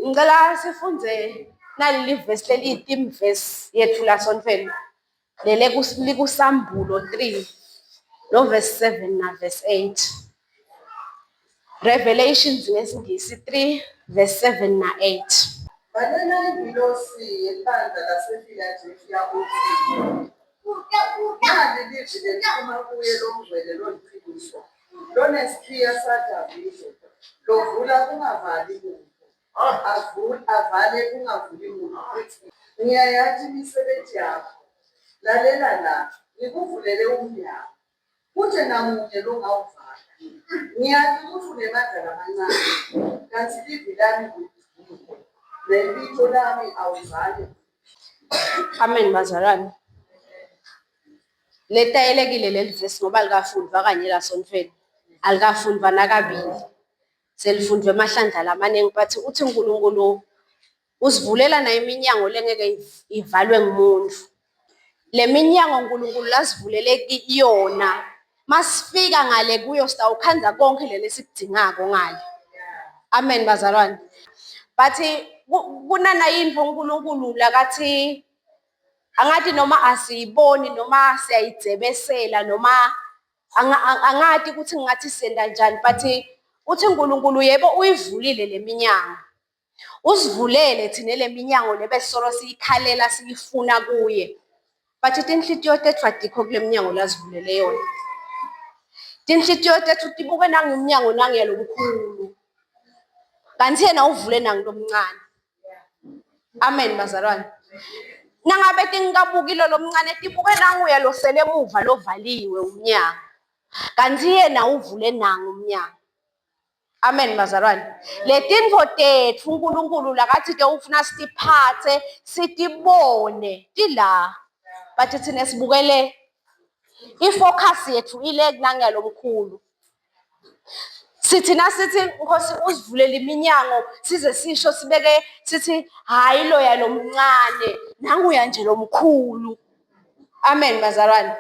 Ngicela sifunze naleli verse leli theme verse yethu la sonfeni. Lele kuSambulo 3 no verse 7 na verse 8. Revelations ngesingisi 3 verse 7 na 8. Banana ingilosi yebandla laseFiladelfiya uthi, nali ilizwi liphuma kuye lomngcwele loliqiniso, lonesiphiya saDavide, lovula kungavali muntu, avale kungavuli muntu, uthi, ngiyayathi imisebenzi yakho, lalela la, ngikuvulele umnyango, kuthi namunye longawuvala. Ngiyazi ukuthi unemadlala amancane, kanti ilizwi lami livulile, nelitho lami awuzali. Amen bazalwane. Letayelekile leli verse ngoba likafundwa kanye la sonfeni. Alikafundwa nakabili. Selifundwe emahlandla lamaningi bathi uthi uNkulunkulu usivulela na iminyango lengeke ivalwe ngumuntu. Le minyango uNkulunkulu lasivulele iyona. Masifika ngale kuyo sitawukhanza konke leli sikudingako ngale. Amen bazalwane. Bathi kunana yinto uNkulunkulu lakathi angathi noma asiyiboni noma siyayidzebesela noma angathi ukuthi ngathi senda njani but uthi uNkulunkulu yebo uyivulile leminyango. Usivulele thina leminyango lebesolo siyikhalela siyifuna kuye. Bathi tinhlitiyo tethu adikho kule minyango lazivulele yona. Tinhlitiyo tethu tibuke nangemnyango nangiyalomkhulu. Kanti yena uvule nangilomncane. Amen bazalwane. Nangabe tingabukile lomncane tibuke nanguya losele emuva lovaliwe umnyango. Kanti yena uvule nangu umnyango. Amen bazalwane. Le tinto tethu uNkulunkulu lakathi ke ufuna sitiphathe sitibone tila. Bathi thina sibukele ifocus yethu ile kunangiyalomkhulu. Sithi Nkosi usivulele iminyango size sisho sibeke sithi hayi lo yalomncane nanguya nje lomkhulu. Amen bazalwane.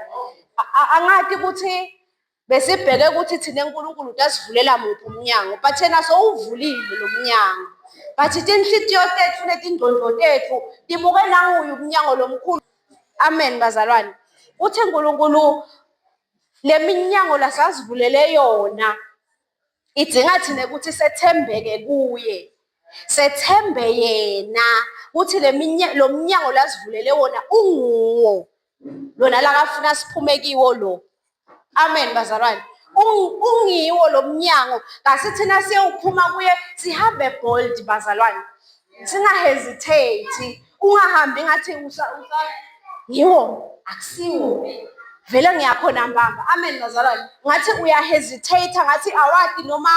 Angathi ukuthi besibheke ukuthi thina uNkulunkulu utasivulela muphi umnyango but yena sowuvulile lo mnyango. Bathi tinhlitiyo tethu netindlondlo tethu tibuke nanguya umnyango lomkhulu. Amen bazalwane. Uthi uNkulunkulu le minyango lasazivulele yona idinga thina ukuthi sethembeke kuye. Sethembe yena uthi lo mnyango lasivulele wona unguwo. Lona lakafuna siphume kiwo lo. Amen bazalwane. Ungiwo lo mnyango kasithina siyawuphuma kuye sihambe bold bazalwane. Singa hesitate. Ungahambi ngathi yiwo akusiwo. Vele ngiyakhona mbamba. Amen bazalwane. Ngathi uya hesitate ngathi awadi noma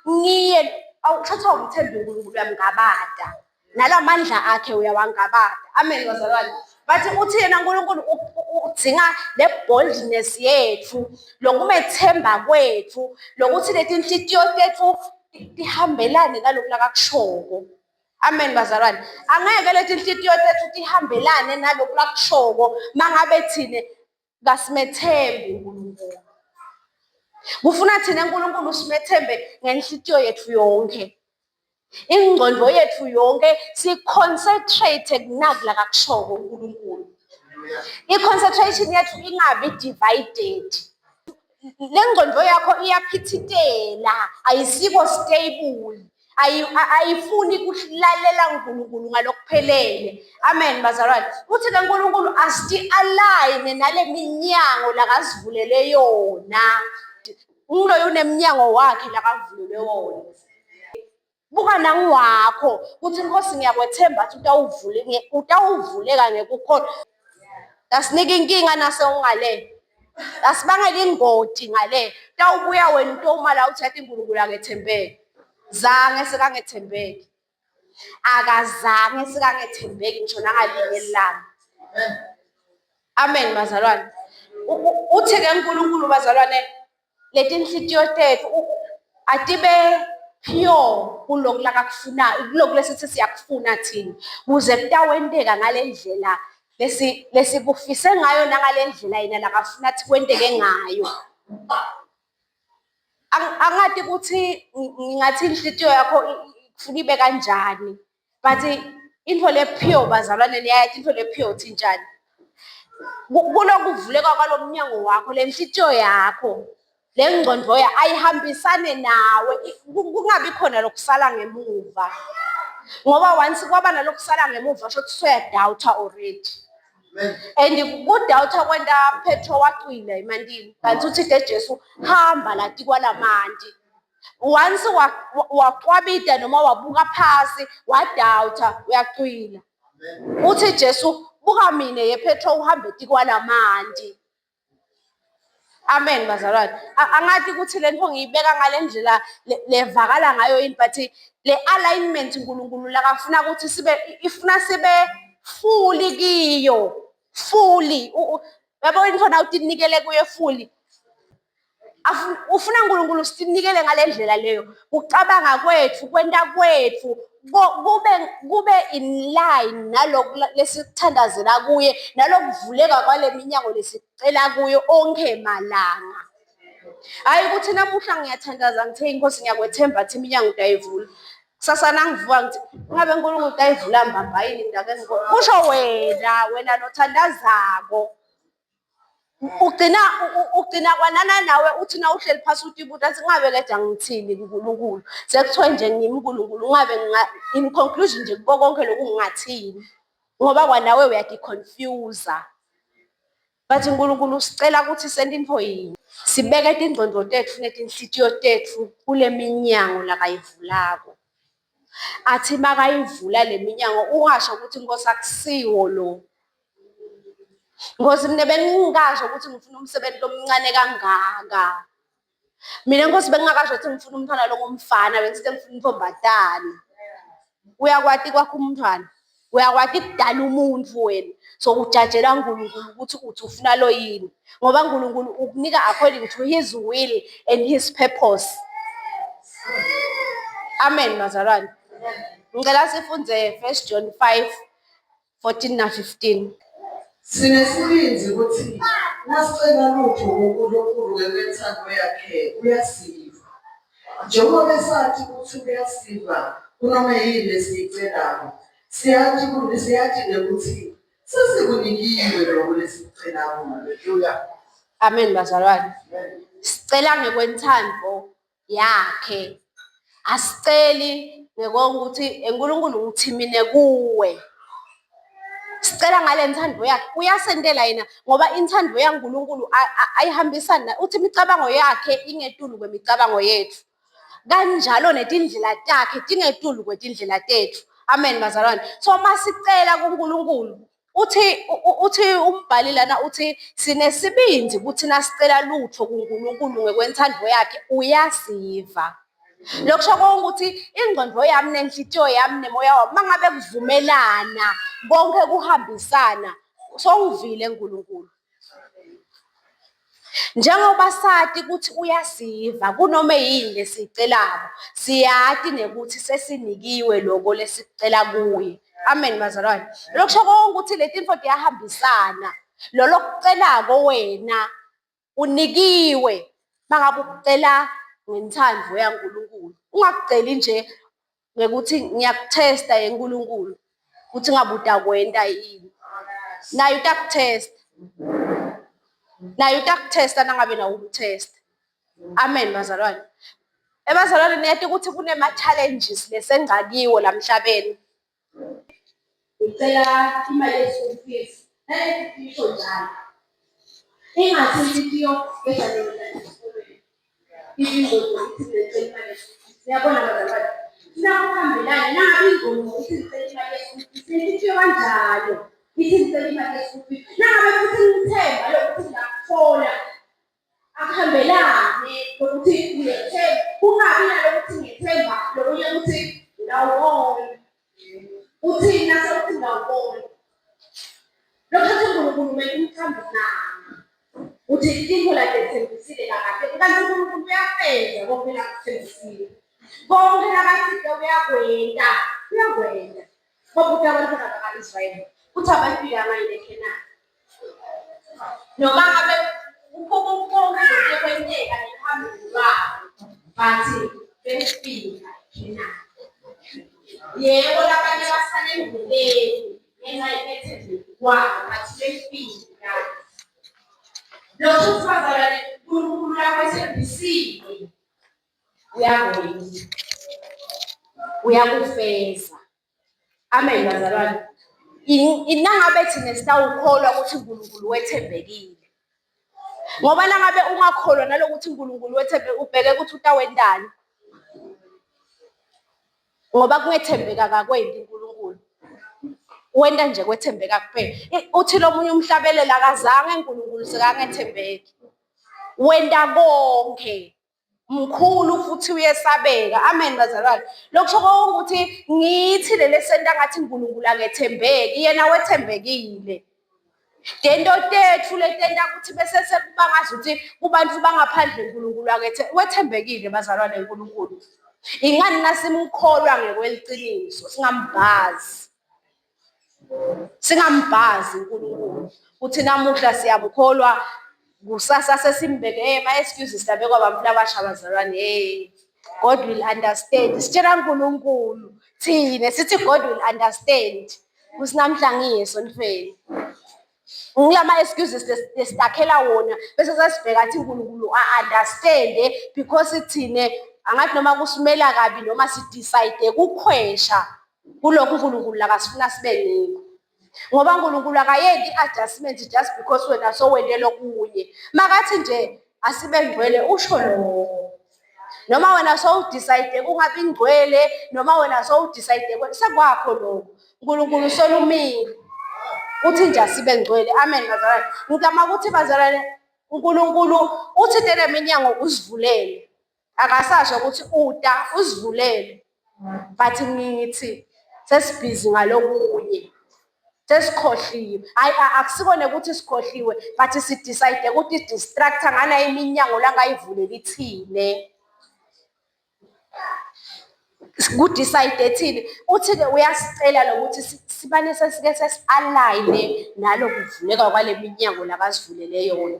ngiye awuthatha umthembu uNkulunkulu uyamngabada. Nalamandla akhe uyawangabada. Amen bazalwane. Bathi uthi yena uNkulunkulu udzinga le boldness yethu, lokumethemba kwethu, lokuthi leti inhlitiyo tethu tihambelane nalokhu lakakushoko. Amen bazalwane. Angeke leti inhlitiyo tethu tihambelane nalokhu lakushoko mangabe thine kasimethembi uNkulunkulu. Kufuna thina uNkulunkulu simethembe ngenhlitiyo yethu yonke. Ingqondo yethu yonke siconcentrate kunakula kakushoko uNkulunkulu. I-concentration yethu ingabi divided. Le ngqondo yakho iyaphithitela, ayisiko stable. Ayifuni ukulalela uNkulunkulu ngalokuphelele. Amen bazalwane. Uthi uNkulunkulu asiti-align nale minyango lakasivulele yona. Uloyo uneminyango wakhe lakavulele wona. Buka nangiwakho uthi Nkosi ngiyakwethemba ukuthi utawuvuleka ngekukhona. Dasinika inkinga nase ungale. Dasibangela ingoti ngale. Tawubuya wena untoma la uthi athi uNkulunkulu akethembeke. Zange sikangethembeki. Akazange sikangethembeki ngisho nangalinye ilanga. Amen bazalwane. Uthi ke uNkulunkulu bazalwane leti inhlitiyo tethu atibe pure kulokhu lakakufuna kulokhu lesithi siyakufuna thina kuze kutawenteka ngalendlela lesikufise ngayo nangalendlela yena lakafuna athi kwenteke ngayo. Angathi ukuthi ngathi inhlitiyo yakho kufuna ibe kanjani but into le pure bazalwane niyayathi into le pure uthinjani kulokuvuleka kwalo mnyango wakho le nhliziyo yakho le ngqondo ayihambisane nawe kungabi khona lokusala ngemuva ngoba once kwaba nalokusala ngemuva sho ukuthi uyadoubt already and kudoubt kwenta Petro wacwila emantini kanti uthi Jesu hamba lati kwalamanti once waqwabida noma wabuka phasi wadoubt uyacwila uthi Jesu buka mina ye Petro uhambe eti kwalamanti. Amen bazalwane. Angathi ukuthi lento ngiyibeka ngalendlela levakala ngayo yini but le alignment uNkulunkulu lakafuna ukuthi ifuna sibe fully kiyo fully yabo into na utinikele kuye fully ufuna uNkulunkulu sinikele ngalendlela leyo ukucabanga kwethu kwenta kwethu kube in line nalokho lesithandazela kuye nalokuvuleka kwale minyango lesicela kuyo onke malanga hayi ukuthi namuhla ngiyathandaza ngithe inkosi ngiyakwethemba thi iminyango utayivula kusasa nangivuka ngithi ngabe uNkulunkulu utayivula mbamba yini indaba engikho kusho wena nothandazako ugcina kwanana nawe uthi na uhleli phasi utibuta athi ngabe kade angithini uNkulunkulu sekuthiwe nje ngimi uNkulunkulu ngabe in conclusion nje kubo konke lokhu ngingathini ngoba kwanawe uyadiconfuse but uNkulunkulu usicela ukuthi send info yini sibeke ingqondo tethu netinhlitiyo tethu kule minyango lakayivulako athi makayivula le minyango ungasho ukuthi inkosi akusiwo lo Ngosi mina bengingasho ukuthi ngifuna umsebenzi lomncane kangaka. Mina Nkosi bengingakasho ukuthi ngifuna umntwana lo ngomfana bengisithi ngifuna intombazane. Uyakwati kwakho umntwana. Uyakwati kudala umuntu wena. So ujajela uNkulunkulu ukuthi uthi ufuna lo yini. Ngoba uNkulunkulu ukunika according to his will and his purpose. Amen bazalwane. Ngicela sifunde 1 John 5:14 na 15. Sinesibindi ukuthi nasicela lutho kuNkulunkulu ngenthando yakhe uyasiva. Njengoba esathi ukuthi uyasiva kunoma yini esicelayo. Siyathi ukuthi sesikunikiwe lokho lesicelayo. Haleluya. Amen bazalwane. Sicela ngekwenthando yakhe. Asiceli ngekongukuthi uNkulunkulu ngithimine kuwe. Sicela ngale nthando yakhe uyasendela yena ngoba inthando yaNkulunkulu ayihambisana uthi imicabango yakhe ingetulu kwemicabango yethu kanjalo netindlela takhe tingetulu kwetindlela tethu. Amen bazalwane. So masicela kuNkulunkulu uthi umbhali lana uthi sinesibindi ukuthi nasicela lutho kuNkulunkulu ngekwenthando yakhe uyasiva. Lokusho ukuthi ingqondo yami nenhlitiyo yami nemoya wami mangabe kuvumelana konke kuhambisana songivile uNkulunkulu njengoba sathi ukuthi uyasiva kunoma yini lesicelayo siyathi nekuthi sesinikiwe lokho lesicela kuye. Amen bazalwane. Lokusho ukuthi leti info iyahambisana lo lokucelako wena unikiwe mangabe ukucela ngenthando yaNkulunkulu ungakuceli nje ngekuthi ngiyakutesta yeNkulunkulu ukuthi ngabe utakwenta yini nayo utakutesta nangabe nawo ukutesta. Amen bazalwane. Ebazalwane niyathi ukuthi kunema challenges lesengakiwo lamhlabeni ucela imali ye-school fees isho njalo ingathi into efanele izingoma izicela siyabona bazalwane sinakuhambelana nabi ingoma izicela imali esifisho kanjalo izicela imali esifisho nangabe futhi ngithemba lokuthi ngiyakuthola akuhambelane lokuthi ngiyethemba kungabi nalokuthi ngiyethemba lokunye ukuthi ngawubona uthi nasokuthi ngawubona lokho uNkulunkulu kumele umthambe nami uthi into la ethembisile kahle kanti uNkulunkulu uyafeza konke la kuthembisile konke labathi uyakwenda ngoba uthi abantu bakaIsrayeli uthi abantu yamanye eKhenani noma ngabe konke lokwenteka nehambo lwabo bathi befika eKhenani Yebo labanye basale endleleni ngenxa yethembeki kwabo bathi befika. Lokhu kufazalane uNkulunkulu lakho esembisile. Uyakwenza. Uyakufeza. Amen bazalwane. Inangabe thina sitawukholwa ukuthi uNkulunkulu wethembekile. Ngoba nangabe ungakholwa nalokuthi uNkulunkulu wethembekile ubheke ukuthi utawendani. Ngoba kungethembeka kakwendi uNkulunkulu. Wenda nje kwethembeka kuphela. Uthi lo munye umhlabelela akazange uNkulunkulu sekangethembeki. Wenda konke. Mkhulu futhi uyesabeka. Amen bazalwane. Lokho ukuthi ngithi leli senta ngathi uNkulunkulu angethembeki yena wethembekile. Dento tethu letenta ukuthi bese sekuba ngazuthi kubantu bangaphandle uNkulunkulu wethembekile bazalwane uNkulunkulu. Ingani nasimkholwa ngekweliciniso singambazi. Singambazi uNkulunkulu. Uthi namuhla siyamkholwa kusasa sesimbeke ema excuses tabekwa abantu abasha bazalwane. God will understand. Sitshela uNkulunkulu thina sithi God will understand. Kusinamhla ngiyesontweni. Ngilama excuses lesitakhela wona bese sasibheka athi uNkulunkulu understand because ithine angathi noma kusimela kabi noma si decide ukukhwesha kulokhu uNkulunkulu la kasifuna sibe ngikho. Ngoba uNkulunkulu akayendi adjustment just because wena sowendele okunye. Makathi nje asibe ngcwele usho lokho. Noma wena sowudecide kungabi ngcwele noma wena sowudecide sekwakho lokho. uNkulunkulu solumile. Uthi nje asibe ngcwele. Amen bazalwane. Ngicama ukuthi bazalwane uNkulunkulu uthi tele iminyango usivulele. Akasasho ukuthi uta usivulele. But ngithi sesibhizi ngalokunye. Sesikhohliwe. Akusikone ukuthi sikhohliwe but si decide ukuthi distract ngana iminyango la ngayivulela ithile. Good decide ethile uthi ke uyasicela lokuthi sibane sesike sesialign nalo kuvuleka kwale minyango labasivulele yona.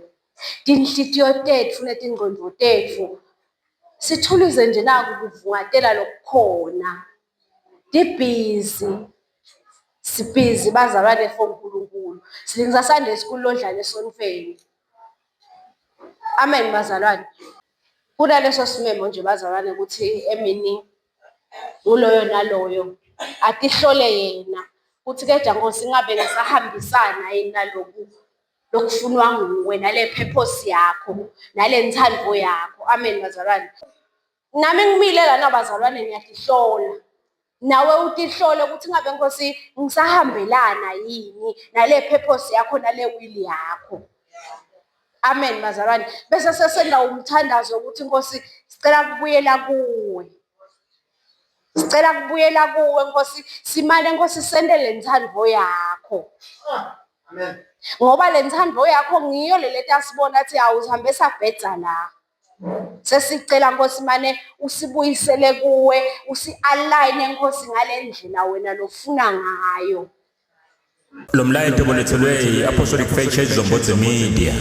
Dinhlitiyo tethu netingqondo tethu sithulize nje naku kuvungatela lokukhona. Dibhizi sibhizi bazalwane for uNkulunkulu. Silingisa Sunday school lodlala esonfeni. Amen bazalwane. Kunaleso simemo nje bazalwane ukuthi emini uloyo naloyo atihlole yena uthi ke Nkosi ngabe ngisahambisana yena lokufunwa nguwe nale purpose yakho nale ntando yakho. Amen bazalwane. Nami ngimile la nabazalwane ngiyahlola. Nawe utihlole ukuthi ngabe Nkosi ngisahambelana yini nale purpose yakho nale will yakho. Amen bazalwane. Bese sesenda umthandazo ukuthi Nkosi sicela kubuyela kuwe. Sicela kubuyela kuwe Nkosi simane Nkosi sendele ntando yakho. Amen. Ngoba le ntando yakho ngiyo leleta asibona athi awuhambe sabhedza la. Sesicela Nkosi mane usibuyisele kuwe usi-align Nkosi ngale ndlela wena lofuna ngayo. Lo mlayeto olethelwe i-Apostolic Faith Church Zombodze Media.